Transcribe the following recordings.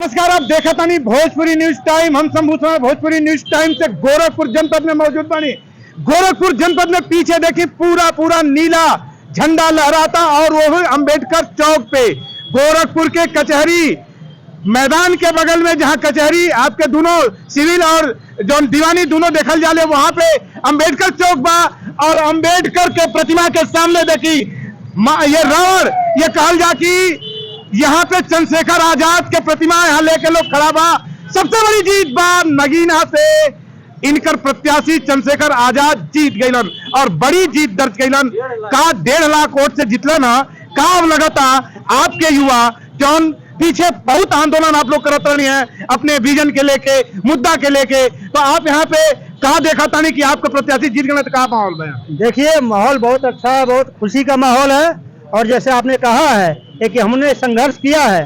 नमस्कार, आप देखा था नहीं भोजपुरी न्यूज टाइम। हम संभूषण भोजपुरी न्यूज टाइम से गोरखपुर जनपद में मौजूद बानी। गोरखपुर जनपद में पीछे देखिए पूरा नीला झंडा लहराता और वो अंबेडकर चौक पे गोरखपुर के कचहरी मैदान के बगल में, जहां कचहरी आपके दोनों सिविल और जो दीवानी दोनों देखल जाले, वहां पे अंबेडकर चौक बा। और अंबेडकर के प्रतिमा के सामने देखी ये रावण, ये कहल जा कि यहाँ पे चंद्रशेखर आजाद के प्रतिमा यहाँ लेके लोग खड़ा बा। सबसे बड़ी जीत बा नगीना से इनकर प्रत्याशी चंद्रशेखर आजाद जीत गईलन और बड़ी जीत दर्ज कईलन। का 1.5 लाख वोट से जितलन। का अब लगता आपके युवा जौन पीछे बहुत आंदोलन आप लोग करत रही हैं अपने विजन के लेके, मुद्दा के लेके, तो आप यहाँ पे कहा देखा था नहीं कि आपका प्रत्याशी जीत गए, तो कहा माहौल है? देखिए, माहौल बहुत अच्छा है, बहुत खुशी का माहौल है। और जैसे आपने कहा है कि हमने संघर्ष किया है,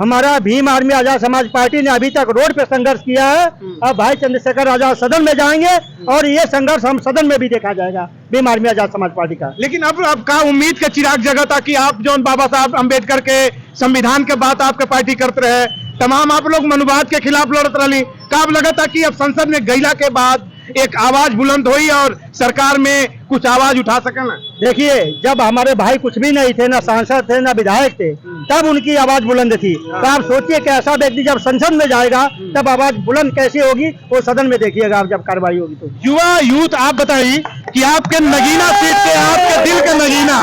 हमारा भीम आर्मी आजाद समाज पार्टी ने अभी तक रोड पे संघर्ष किया है। अब भाई चंद्रशेखर आजाद सदन में जाएंगे और ये संघर्ष हम सदन में भी देखा जाएगा भीम आर्मी आजाद समाज पार्टी का। लेकिन अब का उम्मीद का चिराग जगा था कि आप जो बाबा साहब अम्बेडकर के संविधान के बात आपके पार्टी करते रहे, तमाम आप लोग मनुवाद के खिलाफ लड़त रही, का अब लगा था कि अब संसद में गईला के बाद एक आवाज बुलंद हुई और सरकार में कुछ आवाज उठा सके ना? देखिए, जब हमारे भाई कुछ भी नहीं थे, ना सांसद थे ना विधायक थे, तब उनकी आवाज बुलंद थी। तो आप सोचिए कि ऐसा व्यक्ति जब संसद में जाएगा तब आवाज बुलंद कैसे होगी, वो सदन में देखिएगा आप जब कार्रवाई होगी तो। युवा यूथ, आप बताइए कि आपके नगीना सीट से, आपके दिल के नगीना,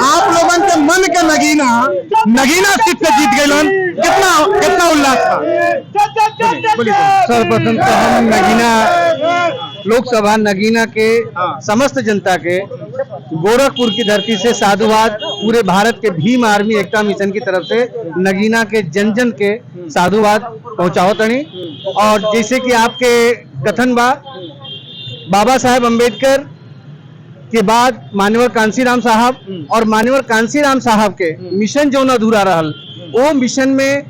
आप लोगों के मन के नगीना सीट से जीत गए, कितना उल्लास था? सर्वप्रथम तो हम नगीना लोकसभा नगीना के समस्त जनता के गोरखपुर की धरती से साधुवाद, पूरे भारत के भीम आर्मी एकता मिशन की तरफ से नगीना के जन जन के साधुवाद पहुंचाओ तनी। और जैसे कि आपके कथन बाबा साहेब अम्बेडकर के बाद माननीय कांसीराम साहब, और माननीय कांसीराम साहब के मिशन जो अधूरा रहल, वो मिशन में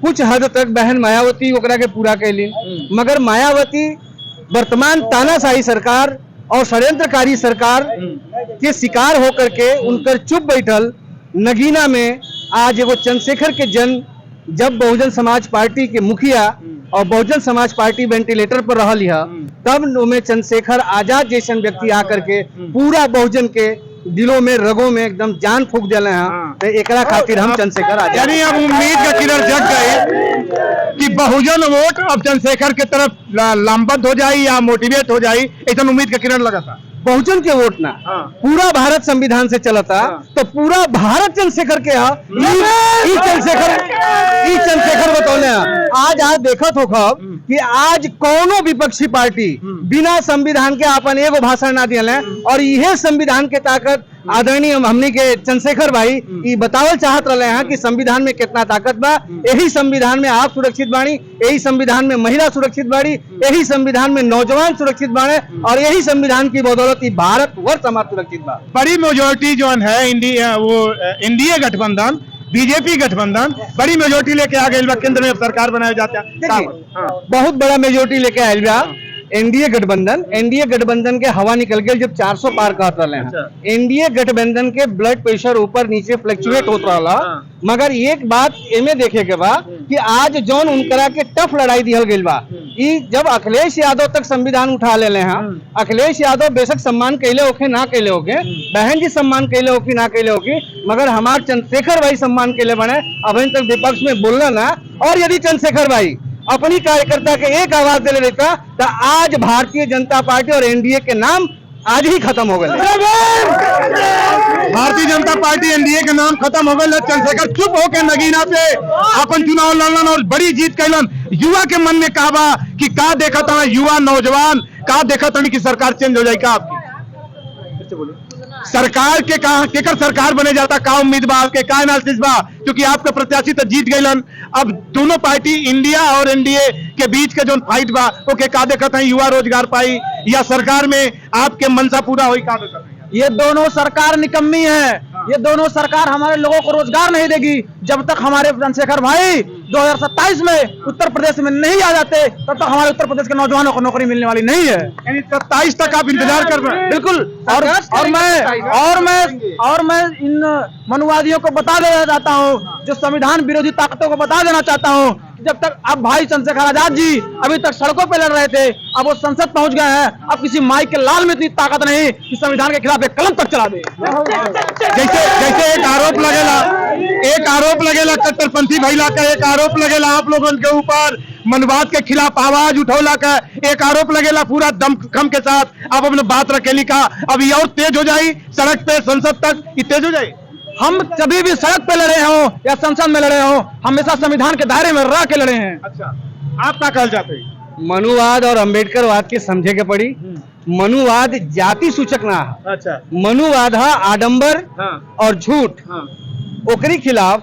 कुछ हद तक बहन मायावती ओकरा के पूरा कैली, मगर मायावती वर्तमान तानाशाही सरकार और षड्यंत्रकारी सरकार के शिकार होकर के उनकर चुप बैठल नगीना में आज एगो चंद्रशेखर के जन, जब बहुजन समाज पार्टी के मुखिया और बहुजन समाज पार्टी वेंटिलेटर पर रहल है, तब उनमें चंद्रशेखर आजाद जैसन व्यक्ति आकर के पूरा बहुजन के दिलों में, रगों में एकदम जान फूंक दिले हैं। तो एकरा खातिर हम चंद्रशेखर आजाद, यानी अब उम्मीद का किरण जग गए कि बहुजन वोट अब चंद्रशेखर के तरफ लामबंद हो जाए या मोटिवेट हो जाए, ऐसा उम्मीद का किरण लगा था। बहुजन के वोट ना, पूरा भारत संविधान से चलता, तो पूरा भारत चंद्रशेखर के चंद्रशेखर बतौले। आज देखत हो खब कि आज कोनो विपक्षी पार्टी बिना संविधान के अपन एगो भाषण ना दिले, और यह संविधान के ताकत आदरणीय हमनी के चंद्रशेखर भाई ये बतावल चाहत रहे हैं कि संविधान में कितना ताकत बा। यही संविधान में आप सुरक्षित बाणी, यही संविधान में महिला सुरक्षित बाड़ी, यही संविधान में नौजवान सुरक्षित बाड़े, और यही संविधान की बदौलत भारत वर्ष हमारा सुरक्षित बा। बड़ी मेजोरिटी जो है इंडिया गठबंधन, बीजेपी गठबंधन बड़ी मेजोरिटी लेके आ गई, केंद्र में सरकार बनाया जाता है। बहुत बड़ा मेजोरिटी लेके आयल बा एनडीए गठबंधन के हवा निकल गई जब 400 पार कहत रहे हैं। एनडीए गठबंधन के ब्लड प्रेशर ऊपर नीचे फ्लक्चुएट होत रहा, मगर एक बात एमे देखे के बा कि आज जौन उनकरा के टफ लड़ाई दिहल गई बा, जब अखिलेश यादव तक संविधान उठा ले हैं। अखिलेश यादव बेशक सम्मान कैले होके ना कैले होके, बहन जी सम्मान कैले होकी ना कैले होकी, मगर हमारे चंद्रशेखर भाई सम्मान कैले बने, अभी तक विपक्ष में बोलना ना। और यदि चंद्रशेखर भाई अपनी कार्यकर्ता के एक आवाज दे लेता तो आज भारतीय जनता पार्टी और एनडीए के नाम आज ही खत्म हो गए। भारतीय जनता पार्टी एनडीए के नाम खत्म हो गए। चंद्रशेखर चुप होकर नगीना पे अपन चुनाव लड़लन और बड़ी जीत कैलन। युवा के मन में कहा कि का देखा था युवा नौजवान, का देखा था कि सरकार चेंज हो जाएगा आपकी? सरकार के कहा केकर सरकार बने जाता, का उम्मीद बा आपके, का एनालिसिस बा? क्योंकि आपका प्रत्याशी तो जीत गईलन। अब दोनों पार्टी इंडिया और एनडीए के बीच के जो फाइट बा, ओके का देखत है युवा रोजगार पाई या सरकार में आपके मनसा पूरा हुई? का देखत है? ये दोनों सरकार निकम्मी है। ये दोनों सरकार हमारे लोगों को रोजगार नहीं देगी जब तक हमारे चंद्रशेखर भाई 2027 में उत्तर प्रदेश में नहीं आ जाते तब तक हमारे उत्तर प्रदेश के नौजवानों को नौकरी मिलने वाली नहीं है। यानी 27 तक आप इंतजार कर रहे हैं। बिल्कुल। और मैं इन मनुवादियों को बता देना चाहता हूँ, जो संविधान विरोधी ताकतों को बता देना चाहता हूँ, जब तक अब भाई चंद्रशेखर आजाद जी अभी तक सड़कों पे लड़ रहे थे, अब वो संसद पहुंच गए हैं। अब किसी माई के लाल में इतनी ताकत नहीं कि संविधान के खिलाफ एक कलम तक चला दे। जैसे जैसे एक आरोप लगेला कट्टरपंथी भैला का, एक आरोप लगेला आप लोगों के ऊपर मनवाद के खिलाफ आवाज उठौला का, एक आरोप लगेला पूरा दमखम के साथ आप अपने बात रखेली का। अब ये और तेज हो जाई सड़क पे संसद तक, ये तेज हो जाए। हम कभी भी सड़क पे लड़े हों या संसद में लड़े हों, हमेशा संविधान के दायरे में रह के लड़े हैं। अच्छा, आप क्या कहल जाते हैं? मनुवाद और अंबेडकरवाद के समझे के पड़ी। मनुवाद जाति सूचक ना है। अच्छा। मनुवाद है आडंबर और झूठ। ओकरी खिलाफ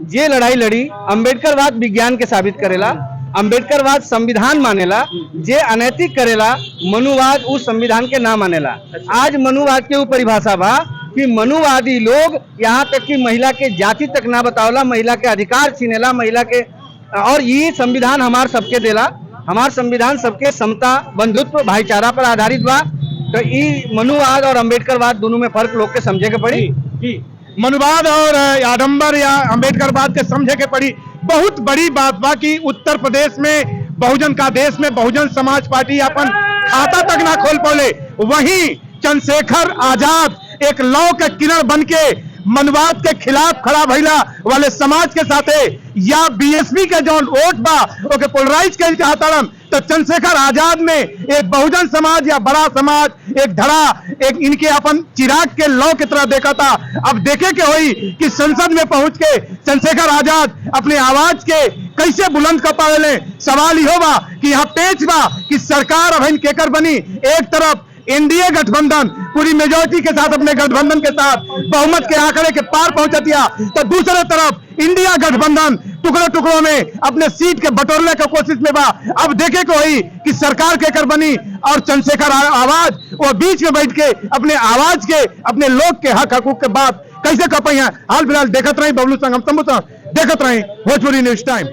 जे लड़ाई लड़ी। अंबेडकरवाद विज्ञान के साबित करेला, अंबेडकरवाद संविधान मानेला। जे अनैतिक करेला मनुवाद उस संविधान के ना मानेला। आज मनुवाद के ऊपर परिभाषा बा कि मनुवादी लोग यहाँ तक कि महिला के जाति तक ना बतावला, महिला के अधिकार छीनेला, महिला के, और ये संविधान हमार सबके देला। हमार संविधान सबके समता, बंधुत्व, भाईचारा पर आधारित बा। तो ये मनुवाद और अंबेडकरवाद दोनों में फर्क लोग के समझे के पड़ी। मनुवाद और आडंबर या अंबेडकरवाद के समझे के पड़ी। बहुत बड़ी बात बा कि उत्तर प्रदेश में बहुजन का देश में बहुजन समाज पार्टी अपन खाता तक ना खोल पाले, वहीं चंद्रशेखर आजाद एक लौ के किरण बन के मनवाद के खिलाफ खड़ा भइला वाले समाज के साथे, या बीएसपी के जो वोट बा ओके पोलराइज कर चाहता, तो चंद्रशेखर आजाद में एक बहुजन समाज या बड़ा समाज एक धड़ा, एक इनके अपन चिराग के लौ की तरह देखा था। अब देखे के होई कि संसद में पहुंच के चंद्रशेखर आजाद अपने आवाज के कैसे बुलंद कर पावे। सवाल ही होगा कि यहाँ पेच बा कि सरकार अब केकर बनी। एक तरफ एनडीए गठबंधन पूरी मेजोरिटी के साथ, अपने गठबंधन के साथ बहुमत के आंकड़े के पार पहुंचतिया, तो दूसरे तरफ इंडिया गठबंधन टुकड़ों टुकड़ों में अपने सीट के बटोरने की कोशिश में बा। अब देखे को हुई कि सरकार केकर बनी, और चंद्रशेखर आवाज वो बीच में बैठ के अपने आवाज के, अपने लोग के हक हकूक के बात कैसे कर पाई है। हाल फिलहाल देखत रही बबलू संग, हम देखत रही भोजपुरी न्यूज टाइम।